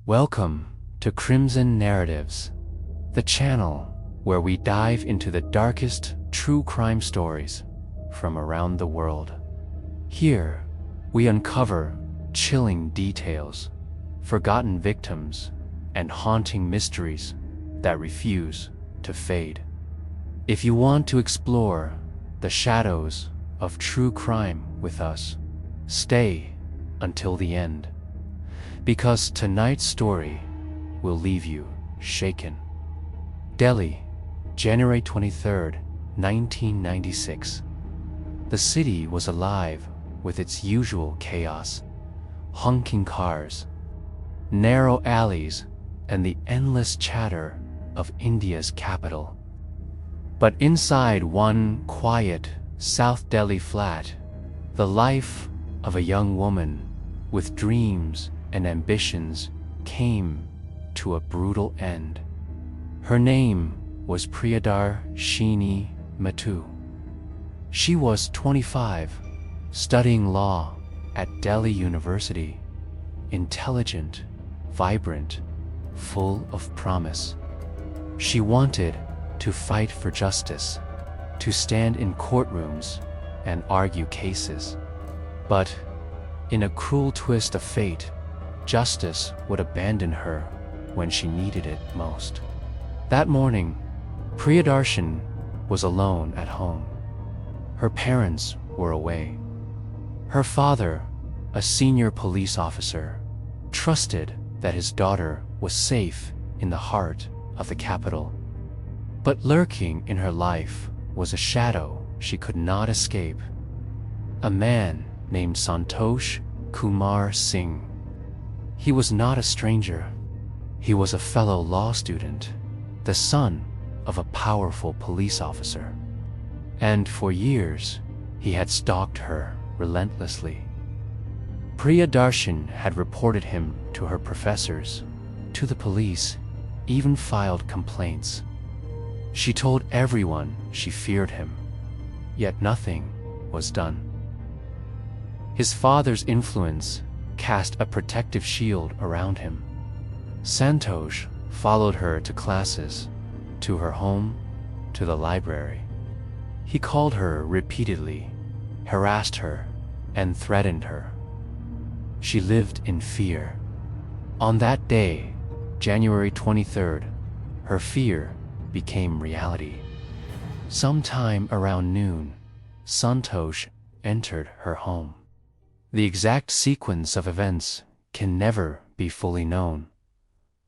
Welcome to Crimson Narratives, the channel where we dive into the darkest true crime stories from around the world. Here, we uncover chilling details, forgotten victims, and haunting mysteries that refuse to fade. If you want to explore the shadows of true crime with us, stay until the end, because tonight's story will leave you shaken. Delhi, January 23, 1996. The city was alive with its usual chaos: honking cars, narrow alleys, and the endless chatter of India's capital. But inside one quiet South Delhi flat, the life of a young woman with dreams and ambitions came to a brutal end. Her name was Priyadarshini Mattoo. She was 25, studying law at Delhi University, intelligent, vibrant, full of promise. She wanted to fight for justice, to stand in courtrooms and argue cases. But in a cruel twist of fate, justice would abandon her when she needed it most. That morning, Priyadarshini was alone at home. Her parents were away. Her father, a senior police officer, trusted that his daughter was safe in the heart of the capital. But lurking in her life was a shadow she could not escape: a man named Santosh Kumar Singh. He was not a stranger. He was a fellow law student, the son of a powerful police officer. And for years, he had stalked her relentlessly. Priyadarshini had reported him to her professors, to the police, even filed complaints. She told everyone she feared him, yet nothing was done. His father's influence cast a protective shield around him. Santosh followed her to classes, to her home, to the library. He called her repeatedly, harassed her, and threatened her. She lived in fear. On that day, January 23rd, her fear became reality. Sometime around noon, Santosh entered her home. The exact sequence of events can never be fully known,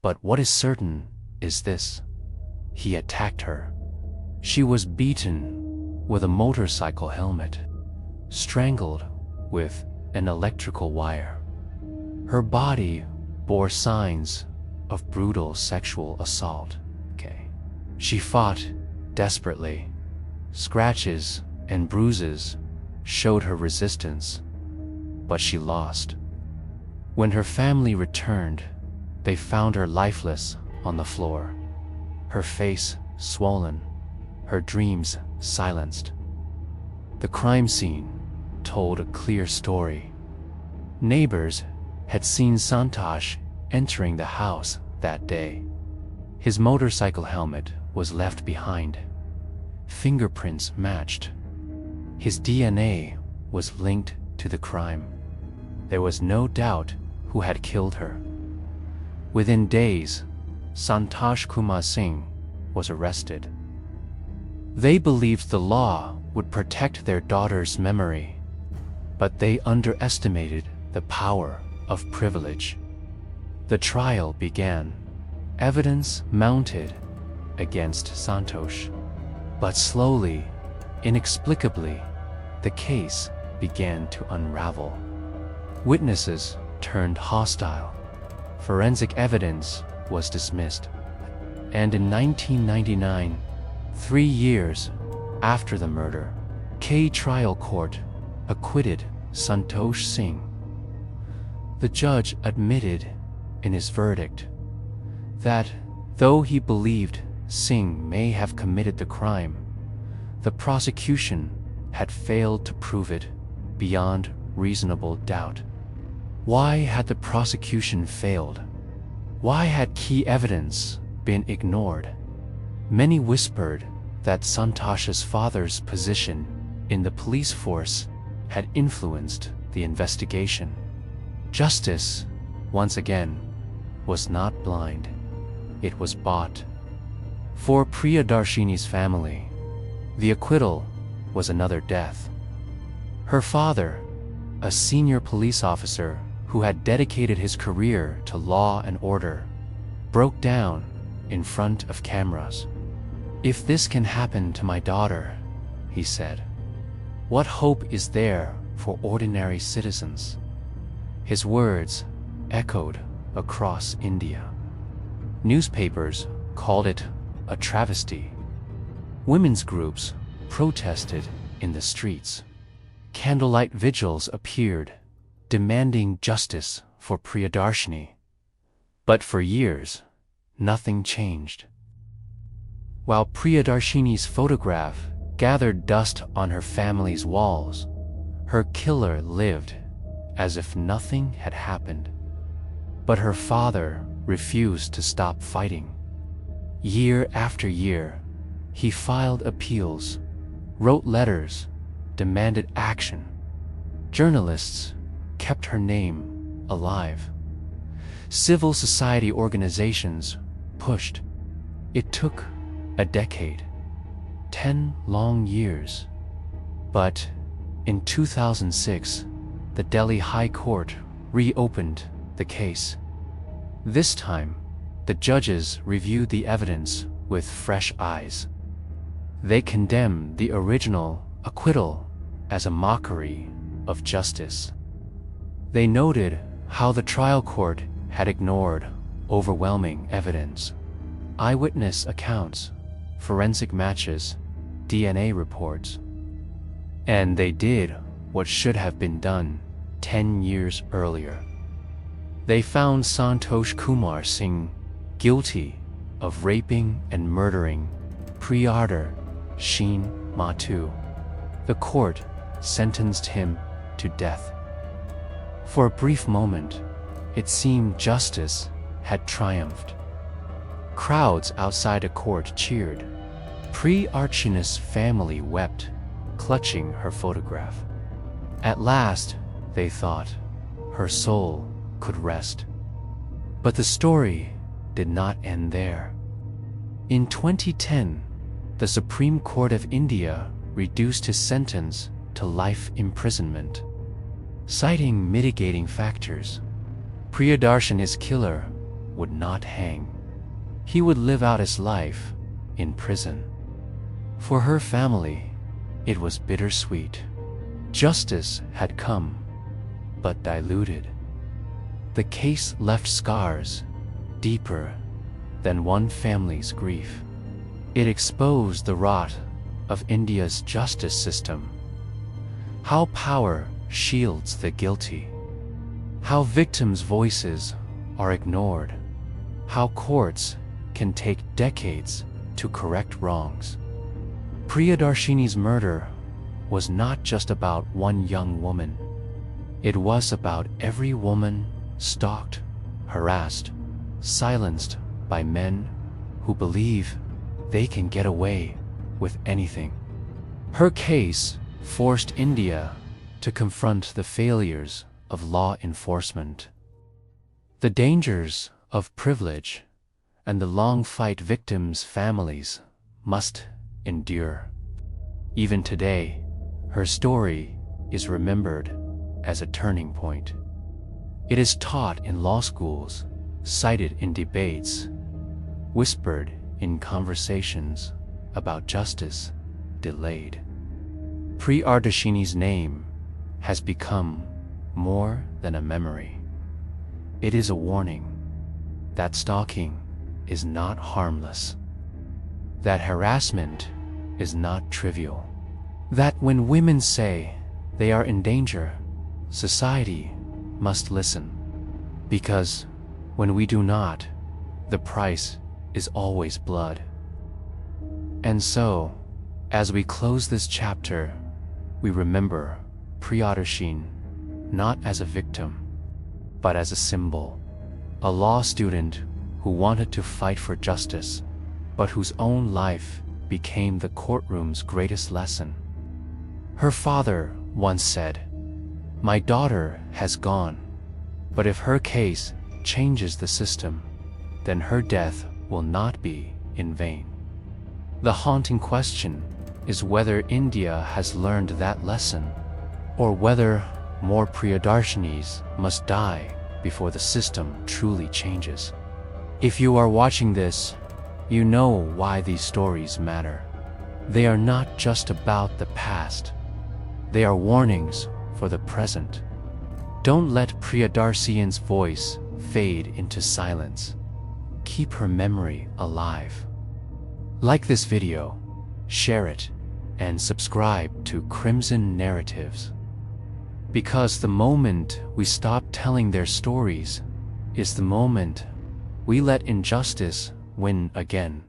but what is certain is this: he attacked her. She was beaten with a motorcycle helmet, strangled with an electrical wire. Her body bore signs of brutal sexual assault. She fought desperately. Scratches and bruises showed her resistance, but she lost. When her family returned, they found her lifeless on the floor, her face swollen, her dreams silenced. The crime scene told a clear story. Neighbors had seen Santosh entering the house that day. His motorcycle helmet was left behind. Fingerprints matched. His DNA was linked to the crime. There was no doubt who had killed her. Within days, Santosh Kumar Singh was arrested. They believed the law would protect their daughter's memory, but they underestimated the power of privilege. The trial began. Evidence mounted against Santosh. But slowly, inexplicably, the case began to unravel. Witnesses turned hostile. Forensic evidence was dismissed. And in 1999, 3 years after the murder, K trial court acquitted Santosh Singh. The judge admitted in his verdict that though he believed Singh may have committed the crime, the prosecution had failed to prove it beyond reasonable doubt. Why had the prosecution failed? Why had key evidence been ignored? Many whispered that Santosh's father's position in the police force had influenced the investigation. Justice, once again, was not blind. It was bought. For Priyadarshini's family, the acquittal was another death. Her father, a senior police officer who had dedicated his career to law and order, broke down in front of cameras. "If this can happen to my daughter," he said, "what hope is there for ordinary citizens?" His words echoed across India. Newspapers called it a travesty. Women's groups protested in the streets. Candlelight vigils appeared, demanding justice for Priyadarshini. But for years, nothing changed. While Priyadarshini's photograph gathered dust on her family's walls, her killer lived as if nothing had happened. But her father refused to stop fighting. Year after year, he filed appeals, wrote letters, demanded action. Journalists kept her name alive. Civil society organizations pushed. It took a decade, 10 long years. But in 2006, the Delhi High Court reopened the case. This time, the judges reviewed the evidence with fresh eyes. They condemned the original acquittal as a mockery of justice. They noted how the trial court had ignored overwhelming evidence: eyewitness accounts, forensic matches, DNA reports. And they did what should have been done 10 years earlier. They found Santosh Kumar guilty of raping and murdering Priyadarshini Mattoo. The court sentenced him to death. For a brief moment, it seemed justice had triumphed. Crowds outside a court cheered. Priyadarshini's family wept, clutching her photograph. At last, they thought, her soul could rest. But the story did not end there. In 2010, the Supreme Court of India reduced his sentence to life imprisonment, citing mitigating factors. Priyadarshini's killer would not hang. He would live out his life in prison. For her family, it was bittersweet. Justice had come, but diluted. The case left scars deeper than one family's grief. It exposed the rot of India's justice system. How power shields the guilty. How victims' voices are ignored. How courts can take decades to correct wrongs. Priyadarshini's murder was not just about one young woman. It was about every woman stalked, harassed, silenced by men who believe they can get away with anything. Her case forced India to confront the failures of law enforcement, the dangers of privilege, and the long fight victims' families must endure. Even today, her story is remembered as a turning point. It is taught in law schools, cited in debates, whispered in conversations about justice delayed. Priyadarshini's name has become more than a memory. It is a warning that stalking is not harmless, that harassment is not trivial, that when women say they are in danger, society must listen, because when we do not, the price is always blood. And so, as we close this chapter, we remember Priyadarshini not as a victim, but as a symbol a law student who wanted to fight for justice, but whose own life became the courtroom's greatest lesson. Her father once said, "My daughter has gone, but if her case changes the system, then her death will not be in vain." The haunting question is whether India has learned that lesson, or whether more Priyadarshini's must die before the system truly changes. If you are watching this, you know why these stories matter. They are not just about the past. They are warnings for the present. Don't let Priyadarshini's voice fade into silence. Keep her memory alive. Like this video, share it, and subscribe to Crimson Narratives. Because the moment we stop telling their stories is the moment we let injustice win again.